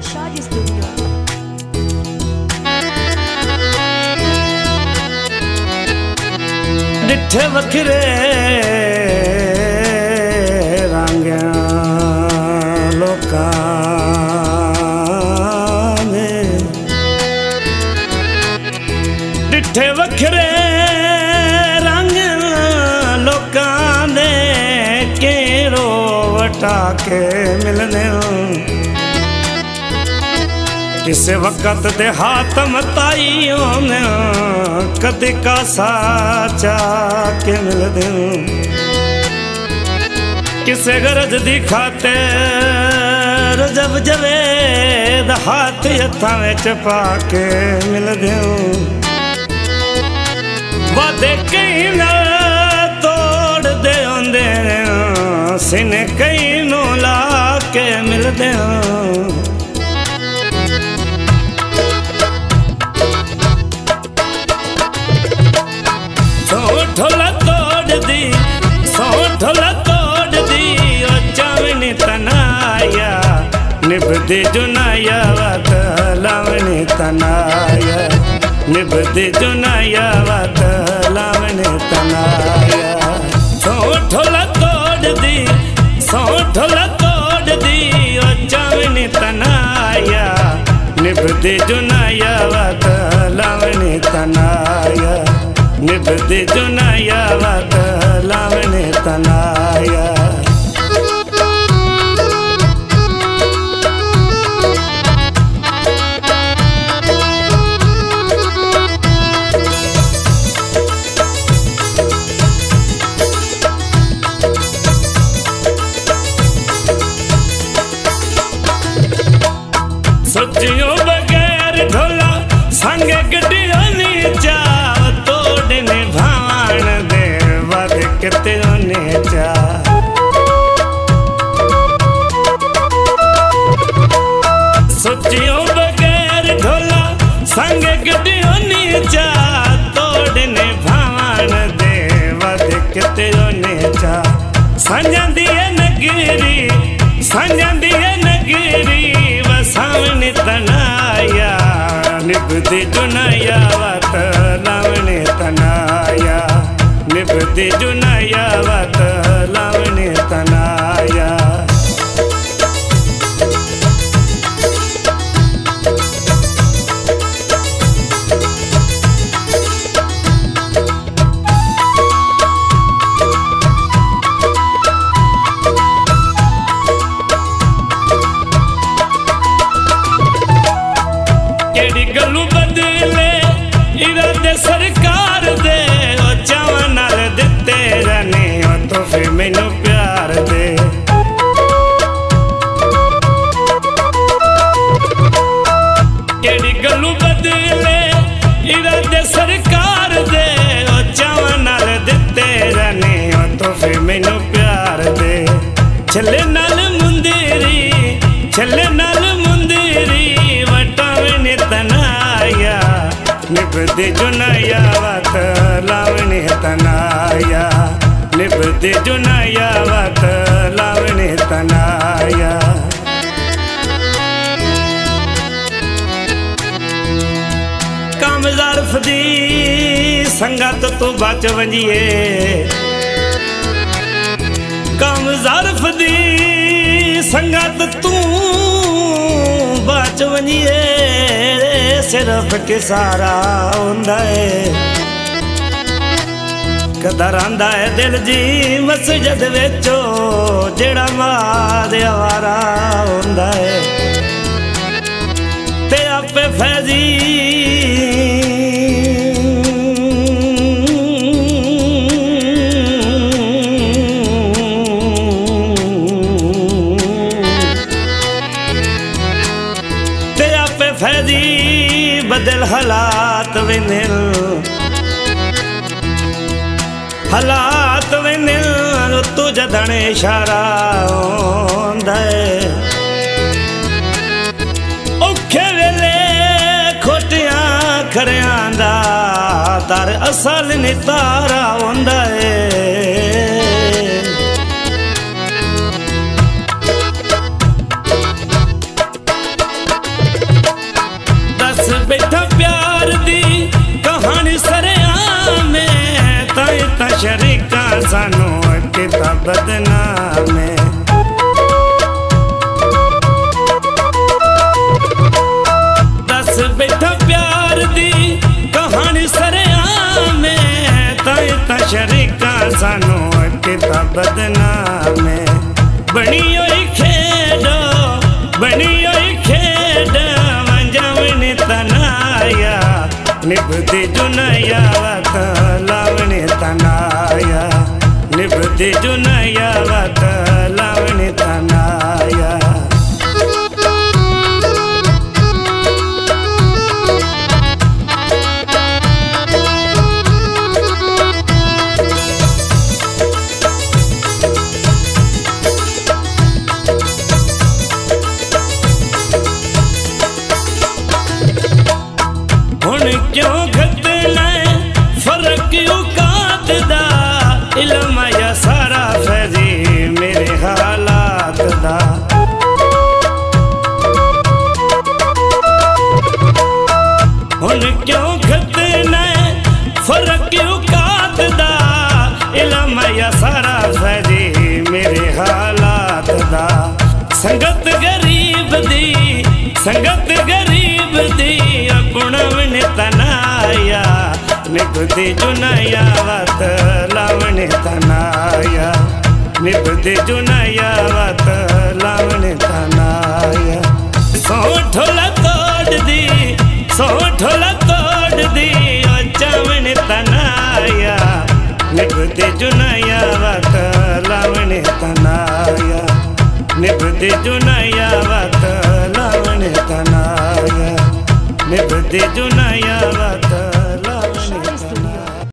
Shadi Studio. डिठे वखरे रंग लोकां ने, डिठे वखरे रंग लोकां ने, केरो वटा के मिलने किसे वक़्त दे हाथम ताइयों ने, कदी का साचा के मिल दूं किसे गरज दिखाते जब जवेद हाथ हथा में चपा के मिल दूं वादे कहीं न तोड़ दे आंदे सिने कहीं नो ला के मिल दूं ढोला तोड़ दी सो ढोला तोड़ दी ओ चावनी तनाया निभदी जुनाया वात लावनी तनाया निभदी जुनाया वात लावनी तनाया सो ढोला तोड़ दी सो ढोला तोड़ दी ओ चावनी तनाया निभदी जुनाया वात लावनी तनाया निभदी जुनाया वात लावनी तनाया सोचियो बगैर ढोला संग गड्डियों नीचा तोड़ने भाण दे वध किते नीचा सोचियो बगैर ढोला संग गड्डियों नीचा तोड़ने भाण दे वध किते नीचा संजंदी नगरी संजंदी नगरी वसावनी तनाया निभदी जुनाया वात लावनी तनाया निभदी जुनाया वात लावनी तनाया गलू बदले इरादे सरकार दे ओ चावां नाल दिते जाने ओ तोहफे मैनू प्यार दे केड़ी गलू बदले इरादे सरकार दे ओ चावां नाल दिते जाने ओ तोहफे मैनू प्यार दे छले नाल मुंदेरी छले नाल मुंदेरी वटावनी तनाया निभदी जुनाया वात लावनी तनाया निभदी जुनाया वात लावनी तनाया काम ज़ारफ दी संगत तू बच वंजिए काम ज़ारफ दी संगत तू बच वंजिए सिर्फ किसारा हुंदा है कदर आंदा है दिल जी मस्जिद विचो जेड़ा माद आवारा हुंदा है ते आपे फैजी फैदी बदल हालात विनिल हालात विनिल तू जदने इशारा होंदा है औखे वेले खोटियां खड़ियां दा दर असल नितारा होंदा है शरीका सानू किता बदनामे। दस बैठा प्यार दी कहानी सरेआमे, ता शरीका सानू किता बदनामे। बनी होई खेडो बनी होई खेड मंजावनी तनाया, निभदी जुनया वत लावणी तनाया, निभदी जुनया वत लावणी तनाया। क्यों खतना फर्क औकात दा, इल्म या सारा फैजी मेरे हालात दा। हुन क्यों खतना फर्क औकात दा, इल्म या सारा फैजी मेरे हालात दा। संगत गरीब दी संगत गरीब दी गुणवने तनाया, निभदी जुनया वत लावणे तनाया, निभदी जुनया वत लावणे तनाया। सोठोला तोड़ दी सोठोला तोड़ दी चावणे तनाया, निभदी जुनया वत लावणे तनाया, निभदी जुनया वत लावणे तनाया, निभदी जुनया वत।